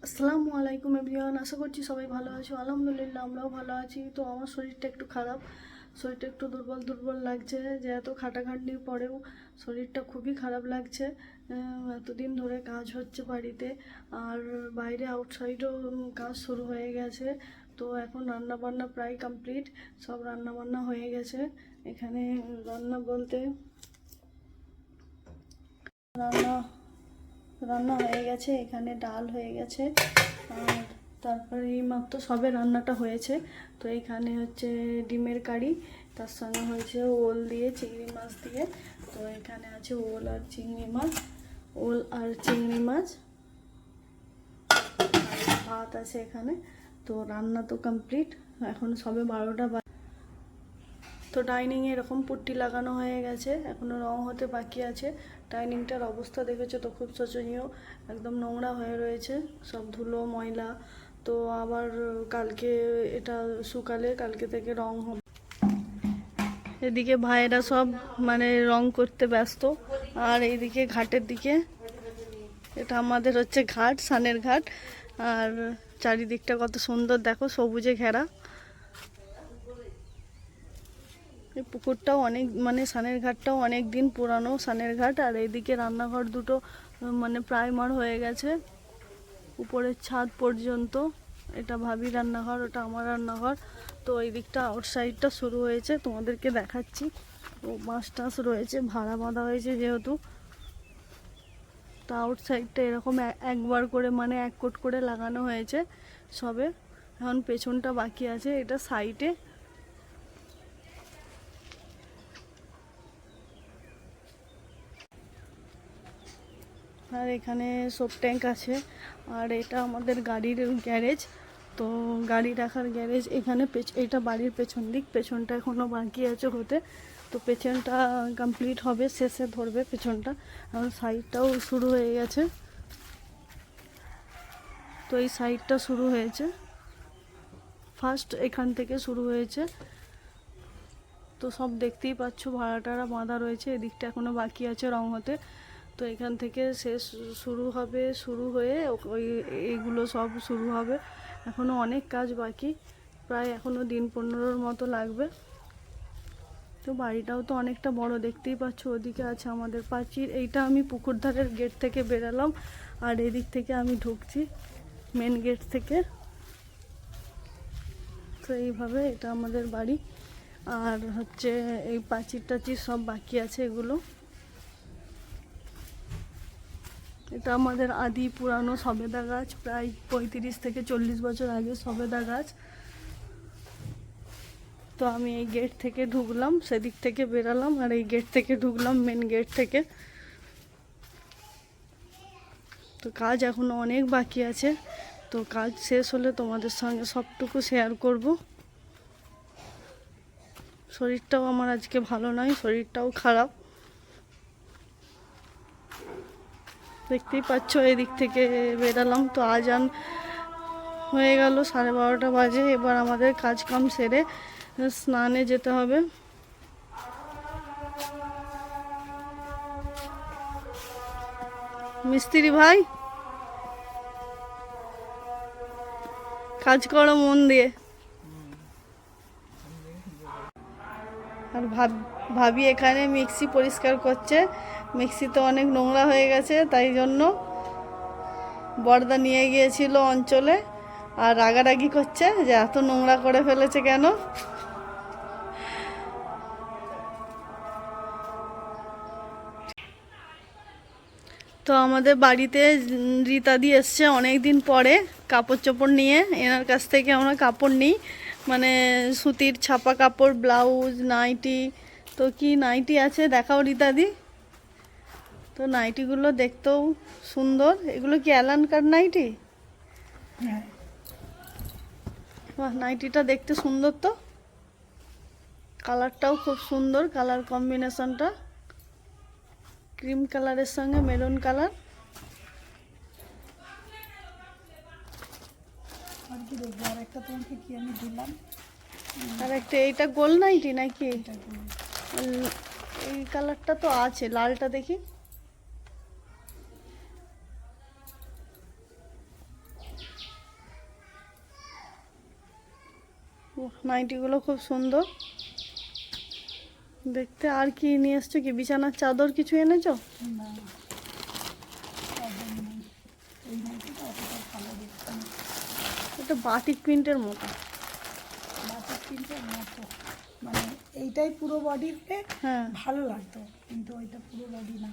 আসসালামু আলাইকুম এভরিওয়ান, আশা করছি সবাই ভালো আছো। আলহামদুলিল্লাহ আমরাও ভালো আছি। তো আমার শরীরটা একটু খারাপ, শরীরটা একটু দুর্বল দুর্বল লাগছে, যে এত খাটাখাটনির পরেও শরীরটা খুবই খারাপ লাগছে। এতদিন ধরে কাজ হচ্ছে বাড়িতে, আর বাইরে আউটসাইডও কাজ শুরু হয়ে গেছে। তো এখন রান্না বান্না প্রায় কমপ্লিট, সব রান্না বান্না হয়ে গেছে। এখানে রান্না বলতে রান্না রান্না হয়ে গেছে, এখানে ডাল হয়ে গেছে, আর তারপরে এই মাত্র সবে রান্নাটা হয়েছে। তো এখানে হচ্ছে ডিমের কারি, তার সঙ্গে হয়েছে ওল দিয়ে চিংড়ি মাছ দিয়ে। তো এখানে আছে ওল আর চিংড়ি মাছ, ওল আর চিংড়ি মাছ, আর ভাত আছে এখানে। তো রান্না তো কমপ্লিট, এখন সবে 12টা। তো ডাইনিংয়ে এরকম পুট্টি লাগানো হয়ে গেছে, এখনও রং হতে বাকি আছে। ডাইনিংটার অবস্থা দেখেছো তো, খুব শোচনীয়, একদম নোংরা হয়ে রয়েছে, সব ধুলো ময়লা। তো আবার কালকে এটা শুকালে কালকে থেকে রং হবে। এদিকে ভাইয়েরা সব রং করতে ব্যস্ত, আর এইদিকে ঘাটের দিকে, এটা আমাদের হচ্ছে ঘাট, সানের ঘাট। আর চারিদিকটা কত সুন্দর দেখো, সবুজে ঘেরা। এই পুকুরটাও অনেক সানের ঘাটটাও অনেক দিন পুরানো সানের ঘাট। আর এইদিকে রান্নাঘর দুটো প্রাইমার হয়ে গেছে, উপরের ছাদ পর্যন্ত। এটা ভাবি রান্নাঘর, ওটা আমার রান্নাঘর। তো এই দিকটা আউটসাইডটা শুরু হয়েছে, তোমাদেরকে দেখাচ্ছি। ও বাঁশ টাস রয়েছে, ভাড়া বাঁধা হয়েছে যেহেতু। তো আউটসাইডটা এরকম একবার করে এক কোট করে লাগানো হয়েছে সবে। এখন পেছনটা বাকি আছে, এটা সাইডে। আর এখানে সব ট্যাঙ্ক আছে। আর এটা আমাদের গাড়ির গ্যারেজ। তো গাড়ি রাখার গ্যারেজ এখানে। এটা বাড়ির পেছন দিক, পেছনটা এখনও বাকি আছে হতে। তো পেছনটা কমপ্লিট হবে, শেষে ধরবে পেছনটা। আর সাইডটাও শুরু হয়ে গেছে। তো এই সাইডটা শুরু হয়েছে, ফার্স্ট এখান থেকে শুরু হয়েছে। তো সব দেখতেই পাচ্ছ, ভাড়াটারা বাঁধা রয়েছে, এদিকটা এখনও বাকি আছে রং হতে। তো এখান থেকে শেষ শুরু হবে, শুরু হয়ে ওই এইগুলো সব শুরু হবে। এখনও অনেক কাজ বাকি, প্রায় এখনও দিন 15-র মতো লাগবে। তো বাড়িটাও তো অনেকটা বড়, দেখতেই পাচ্ছ। ওদিকে আছে আমাদের প্রাচীর। এইটা আমি পুকুর ধারের গেট থেকে বেরালাম, আর এদিক থেকে আমি ঢুকছি মেন গেট থেকে। তো এইভাবে এটা আমাদের বাড়ি। আর হচ্ছে এই প্রাচীর টাচীর সব বাকি আছে এগুলো। এটা আমাদের আদি পুরানো সবেদা গাছ, প্রায় 35 থেকে 40 বছর আগে সবেদা গাছ। তো আমি এই গেট থেকে ঢুকলাম, সেদিক থেকে বেরালাম, আর এই গেট থেকে ঢুকলাম মেন গেট থেকে। তো কাজ এখনো অনেক বাকি আছে। তো কাজ শেষ হলে তোমাদের সঙ্গে সবটুকু শেয়ার করব। শরীরটাও আমার আজকে ভালো নয়, শরীরটাও খারাপ, দেখতেই পাচ্ছ। এদিক থেকে বেরালাম, তো আজান হয়ে গেল, 12:30 বাজে। এবার আমাদের কাজ কাম সেরে স্নানে যেতে হবে। মিস্ত্রি ভাই, কাজ করো মন দিয়ে। আর ভাবি এখানে মিক্সি পরিষ্কার করছে। মিক্সি তো অনেক নোংরা হয়ে গেছে, তাই জন্য বর্দা নিয়ে গিয়েছিল অঞ্চলে, আর রাগারাগি করছে যে এত নোংরা করে ফেলেছে কেন। তো আমাদের বাড়িতে রীতাদি এসছে অনেক দিন পরে কাপড় চোপড় নিয়ে। এনার কাছ থেকে আমরা কাপড় নিই, সুতির ছাপা কাপড়, ব্লাউজ, নাইটি। তো কি নাইটি আছে দেখাও রীতাদি। তো নাইটিগুলো দেখতেও সুন্দর। এগুলো কি অ্যালানকার নাইটি? বাহ, নাইটিটা দেখতে সুন্দর। তো কালারটাও খুব সুন্দর, কালার কম্বিনেশনটা ক্রিম কালারের সঙ্গে মেরুন কালার। আর একটা এইটা গোল নাইটি নাকি? এই কালারটা তো আছে, লালটা দেখি। নাইটিগুলো খুব সুন্দর দেখতে। আর কি নিয়ে এসছো? কি বিছানার চাদর কিছু এনেছো? না, চাদর নেই। এই নাইটিটা অতটা ভালো দেখতে না, এটা বাটিক প্রিন্টের মতো। বাটিক প্রিন্টের মতো, মানে এইটাই পুরো বডিতে হ্যাঁ, ভালো লাগতো, কিন্তু ওইটা পুরো বডি না,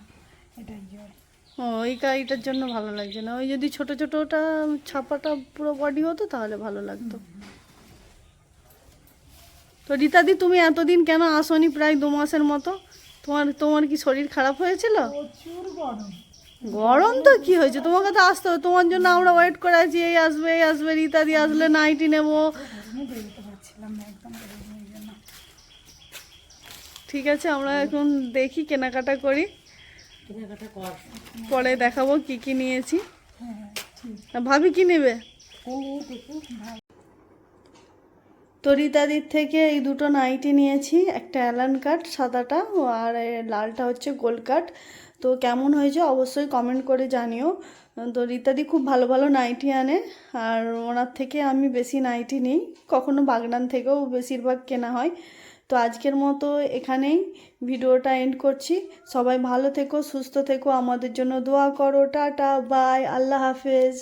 এটাই জয়। ও এইটার জন্য ভালো লাগছে না। ওই যদি ছোট ছোটটা ছাপাটা পুরো বডি হতো তাহলে ভালো লাগতো। তো রীতাদি, তুমি এতদিন কেন আসোনি? প্রায় 2 মাসের মতো। তোমার কি শরীর খারাপ হয়েছিল? প্রচুর গরম। গরম তো কি হয়েছে, তোমাকে তো আসতে হবে। তোমার জন্য আমরা ওয়েট করে আছি, এই আসবে এই আসবে, রীতাদি আসলে নাইটি নেবো। গরমে বেরোতে পারছিলাম না, একদম গরমের জন্য। ঠিক আছে, আমরা এখন দেখি, কেনাকাটা করি, কেনাকাটা কর। পরে দেখাবো কি কি নিয়েছি। হ্যাঁ, ঠিক। আর ভাবি কি নেবে? দেখি ভালো। তো রীতাদির থেকে এই দুটো নাইটি নিয়েছি, একটা অ্যালান কাট সাদাটা, আর লালটা হচ্ছে গোল্ড কাট। তো কেমন হয়েছে অবশ্যই কমেন্ট করে জানিও। তো রীতাদি খুব ভালো ভালো নাইটি আনে, আর ওনার থেকে আমি বেশি নাইটি নিই, কখনো বাগনান থেকেও বেশিরভাগ কেনা হয়। তো আজকের মতো এখানেই ভিডিওটা এন্ড করছি। সবাই ভালো থেকো, সুস্থ থেকো, আমাদের জন্য দোয়া করো। টাটা, বাই, আল্লাহ হাফেজ।